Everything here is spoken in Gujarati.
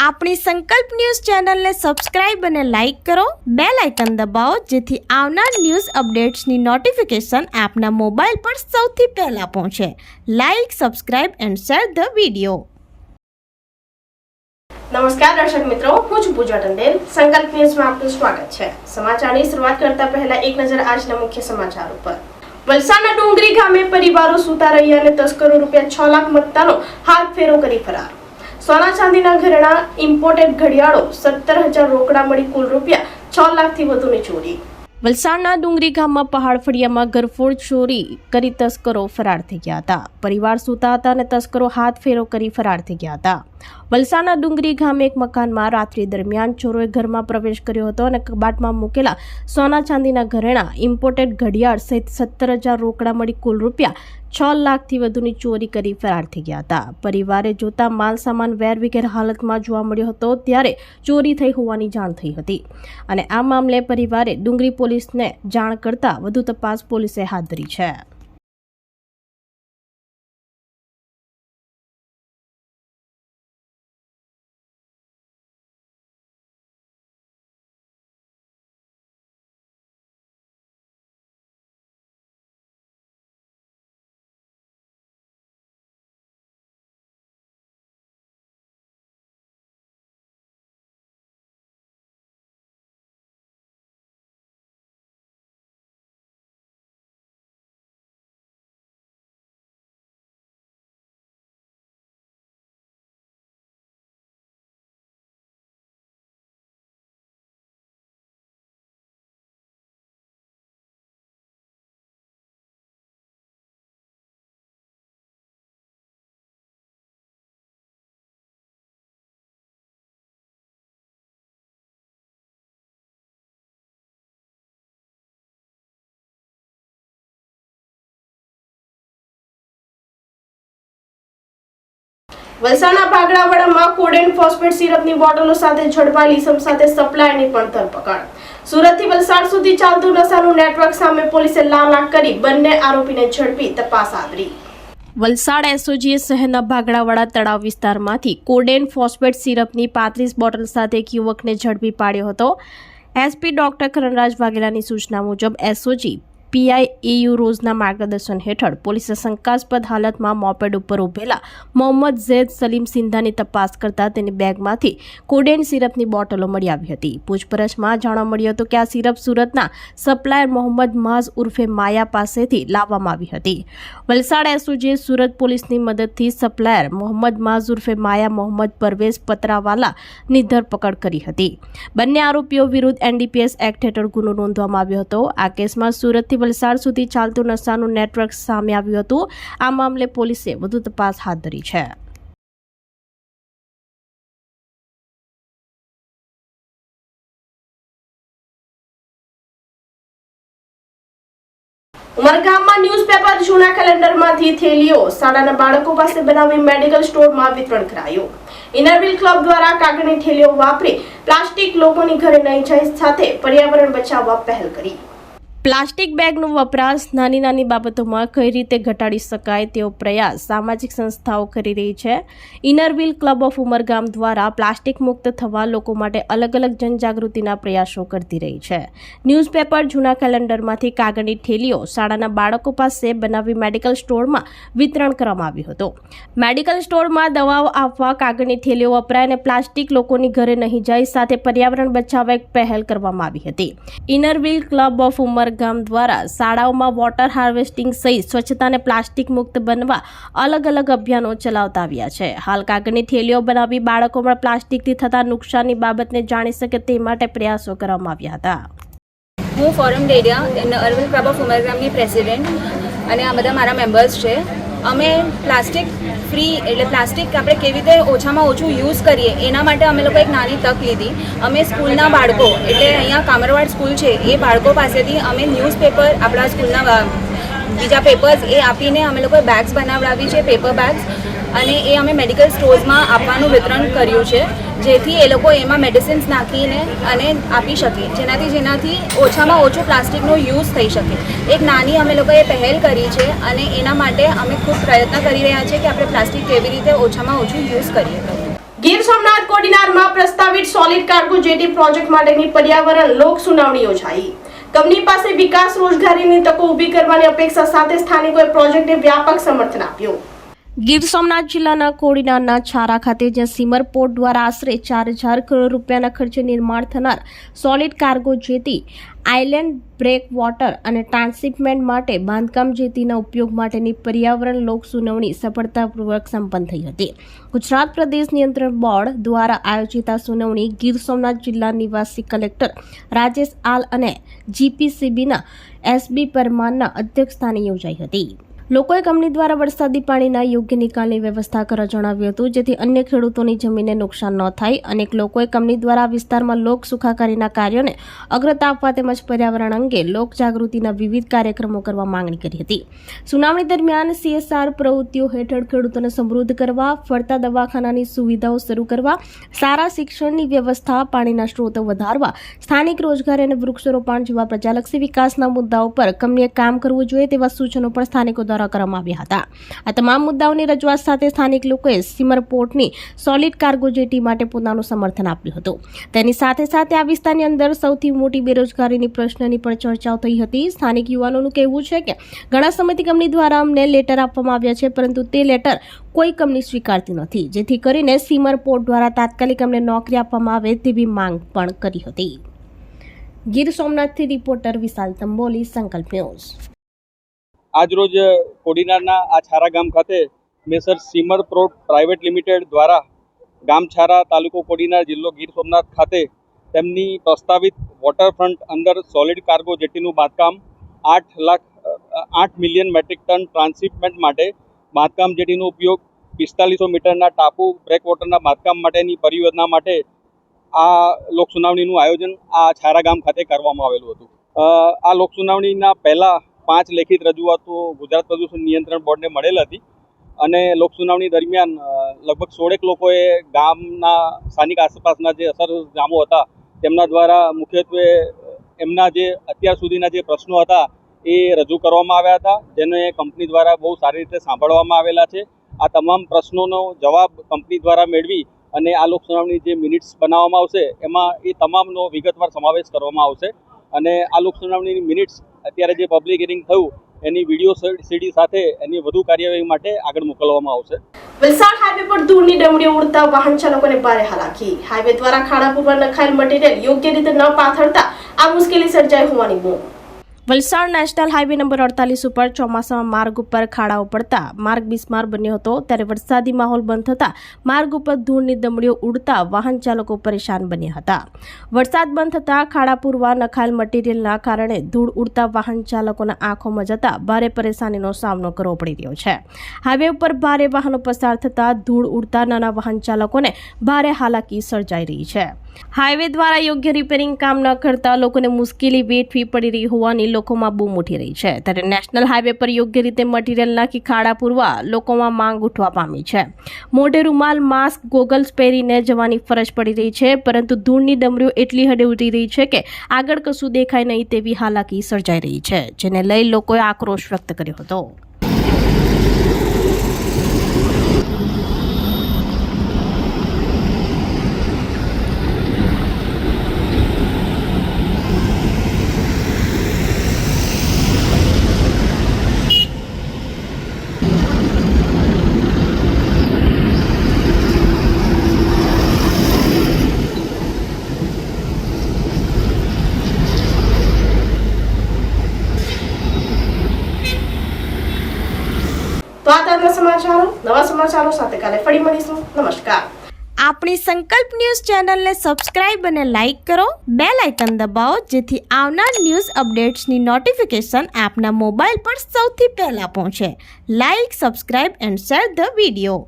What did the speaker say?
આપણી સંકલ્પ ન્યૂઝ ચેનલને સબસ્ક્રાઇબ અને લાઇક કરો, બેલ આઇકન દબાવો જેથી આવનાર ન્યૂઝ અપડેટ્સની નોટિફિકેશન આપના મોબાઈલ પર સૌથી પહેલા પહોંચે. Like, subscribe and share the video. નમસ્કાર દર્શક મિત્રો, હું છું પૂજા ટંડેલ. સંકલ્પ ન્યૂઝમાં આપનું સ્વાગત છે. સમાચારની શરૂઆત કરતા પહેલા એક નજર આજના મુખ્ય સમાચાર ઉપર. વલસાડના ડુંગરી ગામે પરિવારો સૂતા રહ્યા અને તસ્કરો રૂપિયા 6 લાખ મત્તાનો હાથ ફેરો કરી ફરાર. સોના ચાંદીના ઘરેણા, ઇમ્પોર્ટેડ ઘડિયાળો, 17,000 રોકડા મળી કુલ રૂપિયા 6 લાખથી વધુની ચોરી. વલસાડના ડુંગરી ગામમાં પહાડ ફળિયામાં ઘરફોડ ચોરી કરી તસ્કરો ફરાર થઈ ગયા હતા. પરિવાર સૂતા હતા અને તસ્કરો હાથ ફેરો કરી ફરાર થઈ ગયા હતા. વલસાડના ડુંગરી ગામે એક મકાનમાં રાત્રિ દરમિયાન ચોરોએ ઘરમાં પ્રવેશ કર્યો હતો અને કબાટમાં મૂકેલા સોના ચાંદીના ઘરેણા, ઇમ્પોર્ટેડ ઘડિયાળ સહિત 17,000 રોકડા મળી કુલ રૂપિયા 6 લાખથી વધુની ચોરી કરી ફરાર થઈ ગયા હતા. પરિવારે જોતા માલ સામાન વેરવિખેર હાલતમાં જોવા મળ્યો હતો ત્યારે ચોરી થઈ હોવાની જાણ થઈ હતી અને આ મામલે પરિવારે ડુંગરી પોલીસને જાણ કરતા વધુ તપાસ પોલીસે હાથ ધરી છે. વલસાડના ભાગડાવાડામાં કોડેન ફોસ્ફેટ સિરપની બોટલો સાથે ઝડપાયેલ ઇસમ સાથે સપ્લાયરની પણ ધરપકડ. સુરતથી વલસાડ સુધી ચાલતું નશાનું નેટવર્ક સામે પોલીસે લાલાક કરી બંને આરોપીને ઝડપી તપાસ આદરી. વલસાડ એસઓજીએ શહેરના ભાગડાવાડા તળાવ વિસ્તારમાંથી કોડેન ફોસ્ફેટ સિરપની 35 બોટલ સાથે એક યુવકને ઝડપી પાડ્યો હતો. એસપી ડોક્ટર કરણરાજ વાઘેલાની સૂચના મુજબ એસઓજી પીઆઈએયુ રોઝના માર્ગદર્શન હેઠળ પોલીસે શંકાસ્પદ હાલતમાં મોપેડ ઉપર ઉભેલા મોહમ્મદ ઝૈદ સલીમ સિંધાની તપાસ કરતા તેની બેગમાંથી કોડેન સિરપની બોટલો મળી આવી હતી. પૂછપરછમાં જાણવા મળ્યું હતું કે આ સિરપ સુરતના સપ્લાયર મોહમ્મદ માઝ ઉર્ફે માયા પાસેથી લાવવામાં આવી હતી. વલસાડ એસઓજીએ સુરત પોલીસની મદદથી સપ્લાયર મોહમ્મદ માઝ ઉર્ફે માયા મોહમ્મદ પરવેઝ પતરાવાલાની ધરપકડ કરી હતી. બંને આરોપીઓ વિરુદ્ધ એનડીપીએસ એક્ટ હેઠળ ગુનો નોંધવામાં આવ્યો હતો. આ કેસમાં સુરતથી વલસાડ સુધી ચાલતું નશાનું નેટવર્ક સામે આવ્યું હતું. આ મામલે પોલીસે વધુ તપાસ હાથ ધરી છે. ઉમરગામમાં ન્યૂઝપેપર જૂના કેલેન્ડરમાંથી થેલીઓ શાળાના બાળકો પાસે બનાવી મેડિકલ સ્ટોરમાં વિતરણ કરાયું. ઇનરવ્હીલ ક્લબ દ્વારા કાગળની થેલીઓ વાપરી પ્લાસ્ટિક લોકોની ઘરે નહીં જાય સાથે પર્યાવરણ બચાવવા પહેલ કરી. પ્લાસ્ટિક બેગનો વપરાશ નાની નાની બાબતોમાં કઈ રીતે ઘટાડી શકાય તેવો પ્રયાસ સામાજિક સંસ્થાઓ કરી રહી છે. ઇનરવ્હીલ ક્લબ ઓફ ઉમરગામ દ્વારા પ્લાસ્ટિક મુક્ત થવા લોકો માટે અલગ અલગ જનજાગૃતિના પ્રયાસો કરતી રહી છે. ન્યૂઝપેપર જૂના કેલેન્ડરમાંથી કાગળની થેલીઓ શાળાના બાળકો પાસે બનાવી મેડિકલ સ્ટોરમાં વિતરણ કરવામાં આવ્યું હતું. મેડિકલ સ્ટોરમાં દવાઓ આપવા કાગળની થેલીઓ વપરાય અને પ્લાસ્ટિક લોકોની ઘરે નહીં જાય સાથે પર્યાવરણ બચાવવા એક પહેલ કરવામાં આવી હતી. ઇનરવ્હીલ ક્લબ ઓફ ગામ દ્વારા શાળાઓમાં વોટર હાર્વેસ્ટિંગ સહિત સ્વચ્છતાને પ્લાસ્ટિક મુક્ત બનવા અલગ અલગ અભિયાનો ચલાવતા આવ્યા છે. હાલ કાગળની થેલીઓ બનાવી બાળકોમાં પ્લાસ્ટિકથી થતા નુકસાનની બાબતને જાણી શકે તે માટે પ્રયાસો કરવામાં આવ્યા હતા. હું Forum Dedia inner wheel club of ઉમરગામની પ્રેસિડેન્ટ અને આ બધા મારા મેમ્બર્સ છે. અમે પ્લાસ્ટિક ફ્રી એટલે પ્લાસ્ટિક આપણે કેવી રીતે ઓછામાં ઓછું યુઝ કરીએ એના માટે અમે લોકો એક નાની તક લીધી. અમે સ્કૂલના બાળકો એટલે અહીંયા કામરવાડ સ્કૂલ છે એ બાળકો પાસેથી અમે ન્યૂઝપેપર આપણા સ્કૂલના બીજા પેપર્સ એ આપીને અમે લોકોએ બેગ્સ બનાવડાવી છે, પેપર બેગ્સ, અને એ અમે મેડિકલ સ્ટોર્સમાં આપવાનું વિતરણ કર્યું છે જેથી એ લોકો એમાં મેડિસિન્સ નાખીને અને આપી શકે જેનાથી ઓછામાં ઓછું પ્લાસ્ટિકનો યુઝ થઈ શકે. એક નાની અમે લોકોએ પહેલ કરી છે અને એના માટે અમે ખૂબ પ્રયત્ન કરી રહ્યા છીએ કે આપણે પ્લાસ્ટિક કેવી રીતે ઓછામાં ઓછું યુઝ કરીએ. ગીર સોમનાથ કોડીનારમાં પ્રસ્તાવિત સોલિડ કાર્ગો જેટી પ્રોજેક્ટ માટેની પર્યાવરણ લોક સુનાવણી યોજાઈ. કંપની પાસે વિકાસ રોજગારીની તકો ઊભી કરવાની અપેક્ષા સાથે સ્થાનિકોએ પ્રોજેક્ટને વ્યાપક સમર્થન આપ્યું. ગીર સોમનાથ જિલ્લાના કોડીનારના છારા ખાતે જ્યાં સીમર પોર્ટ દ્વારા આશરે 4,000 કરોડ રૂપિયાના ખર્ચે નિર્માણ થનાર solid cargo jetty island breakwater અને ટ્રાન્સશિપમેન્ટ માટે બાંધકામ જેટીના ઉપયોગ માટેની પર્યાવરણ લોક સુનાવણી સફળતાપૂર્વક સંપન્ન થઈ હતી. ગુજરાત પ્રદેશ નિયંત્રણ બોર્ડ દ્વારા આયોજિત આ સુનાવણી ગીર સોમનાથ જિલ્લા નિવાસી કલેક્ટર રાજેશ આલ અને જીપીસીબીના એસબી પરમારના અધ્યક્ષસ્થાને યોજાઈ હતી. લોકોએ કંપની દ્વારા વરસાદી પાણીના યોગ્ય નિકાલની વ્યવસ્થા કરવા જણાવ્યું હતું, જેથી અન્ય ખેડૂતોની જમીનને નુકસાન ન થાય. અનેક લોકોએ કંપની દ્વારા આ વિસ્તારમાં લોક સુખાકારીના કાર્યોને અગ્રતા આપવા તેમજ પર્યાવરણ અંગે લોક જાગૃતિના વિવિધ કાર્યક્રમો કરવા માંગણી કરી હતી. સુનાવણી દરમિયાન CSR પ્રવૃત્તિઓ હેઠળ ખેડૂતોને સમૃદ્ધ કરવા, ફરતા દવાખાનાની સુવિધાઓ શરૂ કરવા, સારા શિક્ષણની વ્યવસ્થા, પાણીના સ્ત્રોતો વધારવા, સ્થાનિક રોજગારી અને વૃક્ષારોપણ જેવા પ્રજાલક્ષી વિકાસના મુદ્દાઓ પર કંપનીએ કામ કરવું જોઈએ તેવા સૂચનો પણ સ્થાનિકો દ્વારા કરવામાં આવ્યા હતા. આ તમામ મુદ્દાઓની રજૂઆત સાથે સ્થાનિક લોકોએ સીમર પોર્ટની સોલિડ કાર્ગો જેટી માટે પોતાનું સમર્થન આપ્યું હતું. તેની સાથે સાથે આ વિસ્તારની અંદર સૌથી મોટી બેરોજગારીની પ્રશ્નની પણ ચર્ચાઓ થઈ હતી. સ્થાનિક યુવાનોનું કહેવું છે કે ઘણા સમયથી કંપની દ્વારા અમને લેટર આપવામાં આવ્યા છે, પરંતુ તે લેટર કોઈ કંપની સ્વીકારતી નથી, જેથી કરીને સીમર પોર્ટ દ્વારા તાત્કાલિક અમને નોકરી આપવામાં આવે તેવી માંગ પણ કરી હતી. ગીર સોમનાથથી રિપોર્ટર વિશાલ તંબોલી, સંકલ્પ ન્યૂઝ. આજરોજ કોડીનારના આ છારા ગામ ખાતે મેસર સીમર પ્રોટ પ્રાઇવેટ લિમિટેડ દ્વારા ગામ છારા, તાલુકો કોડીનાર, જિલ્લો ગીર સોમનાથ ખાતે તેમની પ્રસ્તાવિત વોટરફ્રન્ટ અંદર સોલિડ કાર્ગો જેટીનું બાંધકામ 8 મિલિયન મેટ્રિક ટન ટ્રાન્સશિપમેન્ટ માટે બાંધકામ જેટીનો ઉપયોગ 4500 મીટરના ટાપુ બ્રેકવોટરના બાંધકામ માટેની પરિયોજના માટે આ લોકસુનાવણીનું આયોજન આ છારા ગામ ખાતે કરવામાં આવેલું હતું. આ લોકસુનાવણીના પહેલાં 5 લેખિત રજૂઆતો ગુજરાત પ્રદૂષણ નિયંત્રણ બોર્ડને મળેલ હતી અને લોકસુનાવણી દરમિયાન લગભગ 16 લોકોએ ગામના સ્થાનિક આસપાસના જે અસર ગામો હતા તેમના દ્વારા મુખ્યત્વે એમના જે અત્યાર સુધીના જે પ્રશ્નો હતા એ રજૂ કરવામાં આવ્યા હતા, જેને કંપની દ્વારા બહુ સારી રીતે સાંભળવામાં આવેલા છે. આ તમામ પ્રશ્નોનો જવાબ કંપની દ્વારા મેળવી અને આ લોકસુનાવણી જે મિનિટ્સ બનાવવામાં આવશે એમાં એ તમામનો વિગતવાર સમાવેશ કરવામાં આવશે અને આ લોકસુનાવણીની મિનિટ્સ અત્યારે જે પબ્લિક હિયરિંગ થયું એની વિડીયો સીડી સાથે એની વધુ કાર્યવાહી માટે આગળ મોકલવામાં આવશે. વલસાડ હાઈવે પર ધૂળની ડમરીઓ ઉડતા વાહન ચાલકોને ભારે હાલાકી. હાઈવે દ્વારા ખાડા પર નખાયેલ મટીરીયલ યોગ્ય રીતે ન પાથરતા આ મુશ્કેલી સર્જાઈ હોવાની બૂમ. વલસાડ નેશનલ હાઈવે નંબર 48 ઉપર ચોમાસામાં માર્ગ ઉપર ખાડાઓ પડતા માર્ગ બિસ્માર બન્યો હતો. ત્યારે વરસાદી માહોલ બંધ થતા માર્ગ ઉપર ધૂળની દમડીઓ ઉડતા વાહન ચાલકો પરેશાન બન્યા હતા. વરસાદ બંધ થતા ખાડા પૂરવા નખાયેલ મટીરીયલના કારણે ધૂળ ઉડતા વાહન ચાલકોના આંખોમાં જતા ભારે પરેશાનીનો સામનો કરવો પડી રહ્યો છે. હાઈવે ઉપર ભારે વાહનો પસાર થતા ધૂળ ઉડતા નાના વાહન ચાલકોને ભારે હાલાકી સર્જાઈ રહી છે. હાઈવે દ્વારા યોગ્ય રિપેરિંગ કામ ન કરતા લોકોને મુશ્કેલી વેઠવી પડી રહી હોવાની લોકોમાં બૂમ ઉઠી રહી છે. ત્યારે નેશનલ હાઈવે પર યોગ્ય રીતે મટીરીયલ નાખી ખાડા પૂરવા લોકોમાં માંગ ઉઠવા પામી છે. મોઢે રૂમાલ, માસ્ક, ગોગલ્સ પહેરીને જવાની ફરજ પડી રહી છે, પરંતુ ધૂળની ડમરીઓ એટલી હદે ઉડી રહી છે કે આગળ કશું દેખાય નહીં તેવી હાલાકી સર્જાઈ રહી છે, જેને લઈ લોકોએ આક્રોશ વ્યક્ત કર્યો હતો. તો આ તાજા નવા સમાચારો સાથે કાલે ફરી મળીશું. નમસ્કાર. આપણી સંકલ્પ ન્યૂઝ ચેનલને સબસ્ક્રાઇબ અને લાઇક કરો, બેલ આઇકન દબાવો, જેથી આવનાર ન્યૂઝ અપડેટ્સની નોટિફિકેશન આપના મોબાઈલ પર સૌથી પહેલા પહોંચે. Like, subscribe and share the video.